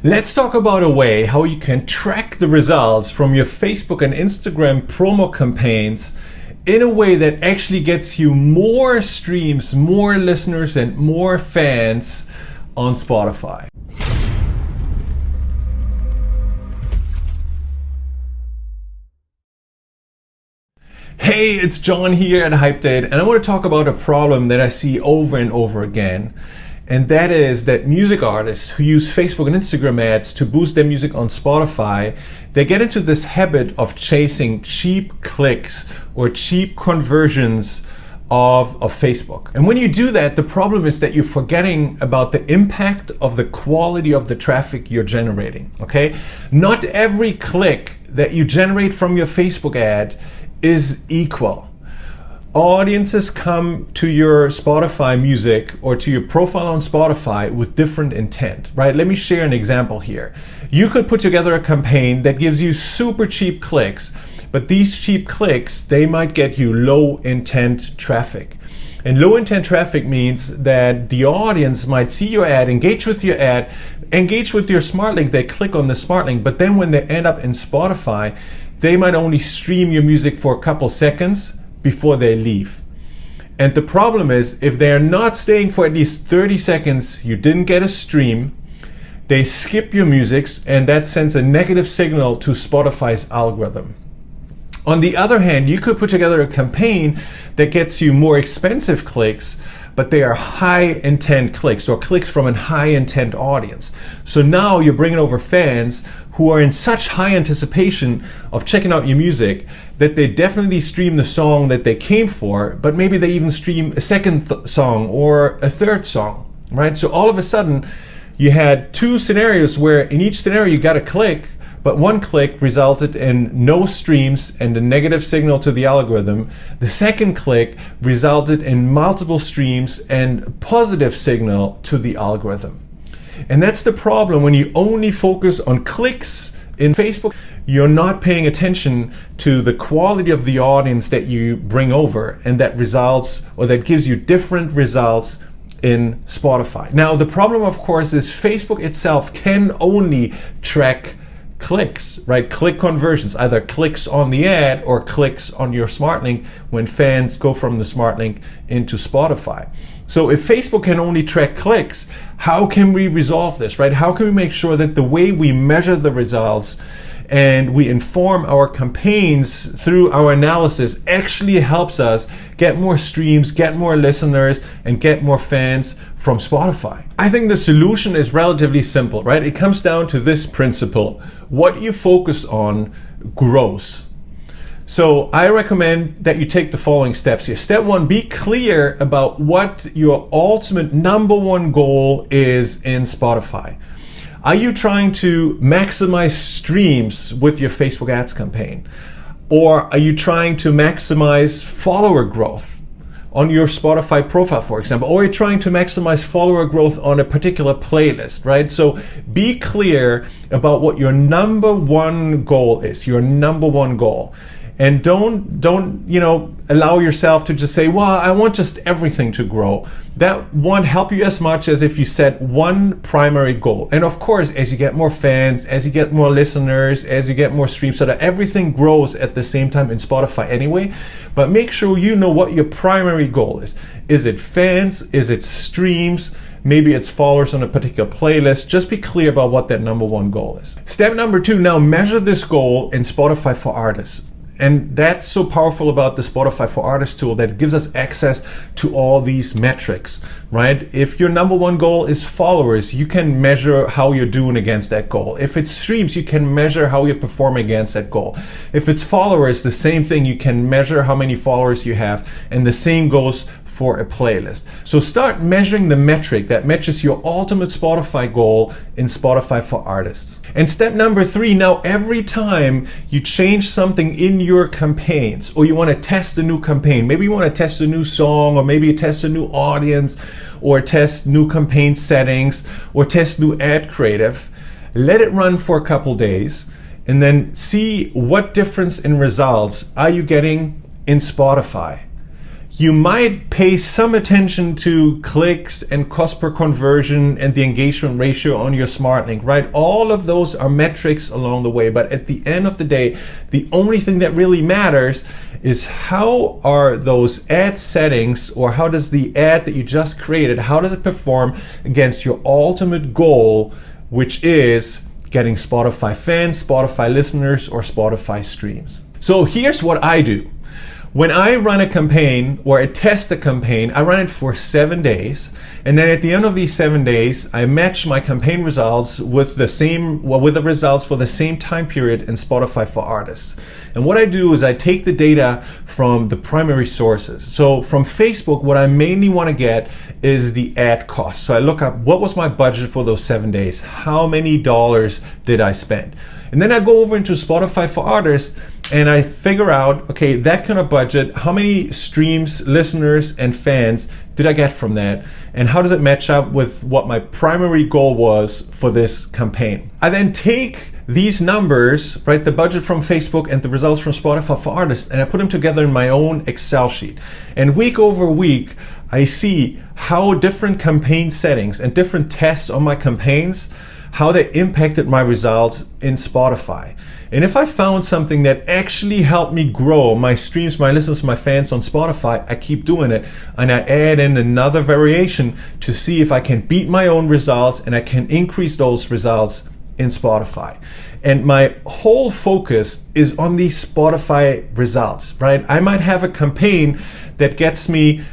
Let's talk about a way how you can track the results from your Facebook and Instagram promo campaigns in a way that actually gets you more streams, more listeners, and more fans on Spotify. Hey, it's John here at HypeDate, and I want to talk about a problem that I see over and over again. And that is that music artists who use Facebook and Instagram ads to boost their music on Spotify, they get into this habit of chasing cheap clicks or cheap conversions of Facebook. And when you do that, the problem is that you're forgetting about the impact of the quality of the traffic you're generating, okay? Not every click that you generate from your Facebook ad is equal. Audiences come to your Spotify music or to your profile on Spotify with different intent, right? Let me share an example here. You could put together a campaign that gives you super cheap clicks, but these cheap clicks, they might get you low intent traffic. And low intent traffic means that the audience might see your ad, engage with your ad, engage with your smart link, they click on the smart link, but then when they end up in Spotify, they might only stream your music for a couple seconds before they leave. And the problem is, if they are not staying for at least 30 seconds, you didn't get a stream, they skip your music, and that sends a negative signal to Spotify's algorithm. On the other hand, you could put together a campaign that gets you more expensive clicks, but they are high intent clicks or clicks from a high intent audience. So now you're bringing over fans who are in such high anticipation of checking out your music that they definitely stream the song that they came for, but maybe they even stream a second song or a third song, right? So all of a sudden you had two scenarios where in each scenario you got a click, but one click resulted in no streams and a negative signal to the algorithm. The second click resulted in multiple streams and positive signal to the algorithm. And that's the problem when you only focus on clicks in Facebook. You're not paying attention to the quality of the audience that you bring over, and that results, or that gives you different results in Spotify. Now, the problem, of course, is Facebook itself can only track clicks, right? Click conversions, either clicks on the ad or clicks on your smart link when fans go from the smart link into Spotify. So if Facebook can only track clicks, how can we resolve this, right? How can we make sure that the way we measure the results and we inform our campaigns through our analysis actually helps us get more streams, get more listeners, and get more fans from Spotify? I think the solution is relatively simple, right? It comes down to this principle. What you focus on grows. So I recommend that you take the following steps here. Step one, be clear about what your ultimate number one goal is in Spotify. Are you trying to maximize streams with your Facebook ads campaign? Or are you trying to maximize follower growth on your Spotify profile, for example? Or are you trying to maximize follower growth on a particular playlist, right? So be clear about what your number one goal is, your number one goal. And don't allow yourself to just say, well, I want just everything to grow. That won't help you as much as if you set one primary goal. And of course, as you get more fans, as you get more listeners, as you get more streams, so that everything grows at the same time in Spotify anyway. But make sure you know what your primary goal is. Is it fans? Is it streams? Maybe it's followers on a particular playlist. Just be clear about what that number one goal is. Step number two, now measure this goal in Spotify for Artists. And that's so powerful about the Spotify for Artists tool, that it gives us access to all these metrics, right? If your number one goal is followers, you can measure how you're doing against that goal. If it's streams, you can measure how you're performing against that goal. If it's followers, the same thing, you can measure how many followers you have, and the same goes for a playlist. So start measuring the metric that matches your ultimate Spotify goal in Spotify for Artists. And step number three, now every time you change something in your campaigns, or you want to test a new campaign, maybe you want to test a new song, or maybe you test a new audience, or test new campaign settings, or test new ad creative, let it run for a couple days and then see what difference in results are you getting in Spotify. you might pay some attention to clicks and cost per conversion and the engagement ratio on your SmartLink, right? All of those are metrics along the way, but at the end of the day, the only thing that really matters is how are those ad settings, or how does the ad that you just created, how does it perform against your ultimate goal, which is getting Spotify fans, Spotify listeners, or Spotify streams. So here's what I do. When I run a campaign or I test a campaign, I run it for 7 days, and then at the end of these 7 days, I match my campaign results with the results for the same time period in Spotify for Artists. And what I do is I take the data from the primary sources. So from Facebook, what I mainly want to get is the ad cost. So I look up what was my budget for those 7 days, how many dollars did I spend, and then I go over into Spotify for Artists and I figure out, okay, that kind of budget, how many streams, listeners, and fans did I get from that? And how does it match up with what my primary goal was for this campaign? I then take these numbers, right, the budget from Facebook and the results from Spotify for Artists, and I put them together in my own Excel sheet. And week over week, I see how different campaign settings and different tests on my campaigns, how they impacted my results in Spotify. And if I found something that actually helped me grow my streams, my listeners, my fans on Spotify, I keep doing it. And I add in another variation to see if I can beat my own results and I can increase those results in Spotify. And my whole focus is on these Spotify results, right? I might have a campaign that gets me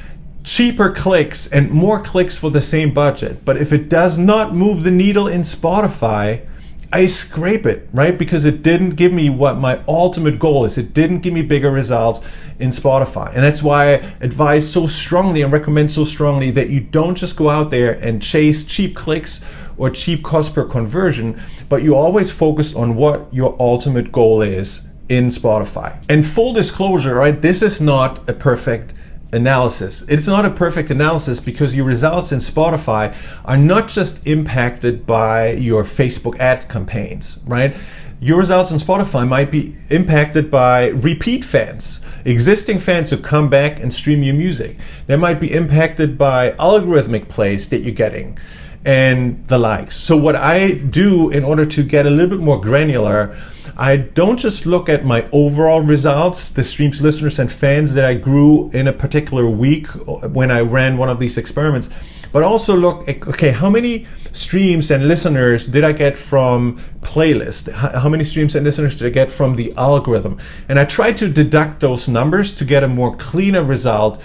cheaper clicks and more clicks for the same budget, but if it does not move the needle in Spotify, I scrape it, right? Because it didn't give me what my ultimate goal is. It didn't give me bigger results in Spotify. And that's why I advise so strongly and recommend so strongly that you don't just go out there and chase cheap clicks or cheap cost per conversion, but you always focus on what your ultimate goal is in Spotify. And full disclosure, right? This is not a perfect analysis. It's not a perfect analysis because your results in Spotify are not just impacted by your Facebook ad campaigns, right? Your results in Spotify might be impacted by repeat fans, existing fans who come back and stream your music. They might be impacted by algorithmic plays that you're getting and the likes. So what I do in order to get a little bit more granular, I don't just look at my overall results, the streams, listeners, and fans that I grew in a particular week when I ran one of these experiments, but also look at, okay, how many streams and listeners did I get from playlist? How many streams and listeners did I get from the algorithm? And I try to deduct those numbers to get a more cleaner result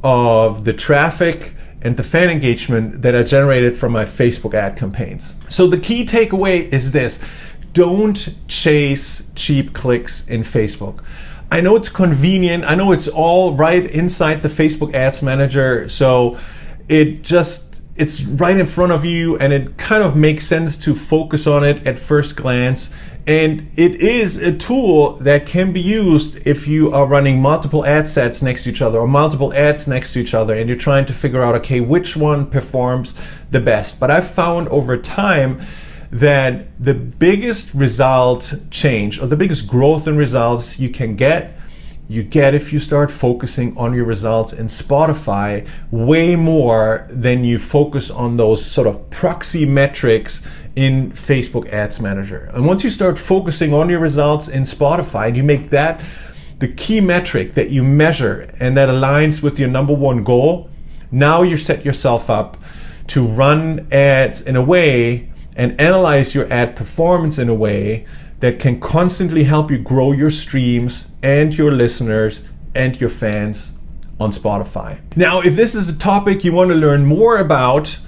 of the traffic and the fan engagement that I generated from my Facebook ad campaigns. So the key takeaway is this: don't chase cheap clicks in Facebook. I know it's convenient. I know it's all right inside the Facebook Ads Manager. So it's right in front of you and it kind of makes sense to focus on it at first glance. And it is a tool that can be used if you are running multiple ad sets next to each other or multiple ads next to each other and you're trying to figure out, okay, which one performs the best. But I've found over time that the biggest result change or the biggest growth in results you get if you start focusing on your results in Spotify way more than you focus on those sort of proxy metrics in Facebook Ads Manager. And once you start focusing on your results in Spotify and you make that the key metric that you measure and that aligns with your number one goal, now you set yourself up to run ads in a way and analyze your ad performance in a way that can constantly help you grow your streams and your listeners and your fans on Spotify. Now, if this is a topic you want to learn more about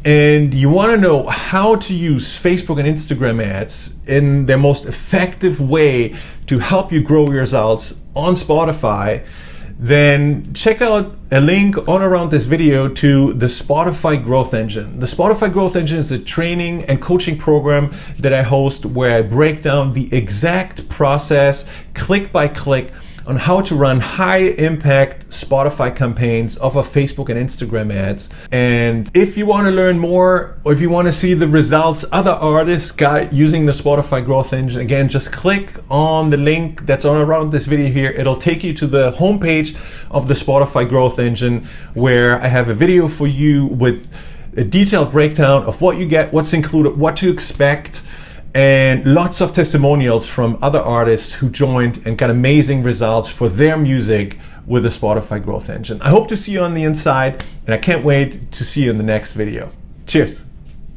and you want to know how to use Facebook and Instagram ads in their most effective way to help you grow your results on Spotify, then check out a link on around this video to the Spotify Growth Engine. The Spotify Growth Engine is a training and coaching program that I host where I break down the exact process, click by click, on how to run high impact Spotify campaigns off of Facebook and Instagram ads. And if you want to learn more, or if you want to see the results other artists got using the Spotify growth engine, again, just click on the link that's on around this video here. It'll take you to the homepage of the Spotify growth engine, where I have a video for you with a detailed breakdown of what you get, what's included, what to expect, and lots of testimonials from other artists who joined and got amazing results for their music with the Spotify growth engine. I hope to see you on the inside, and I can't wait to see you in the next video. Cheers.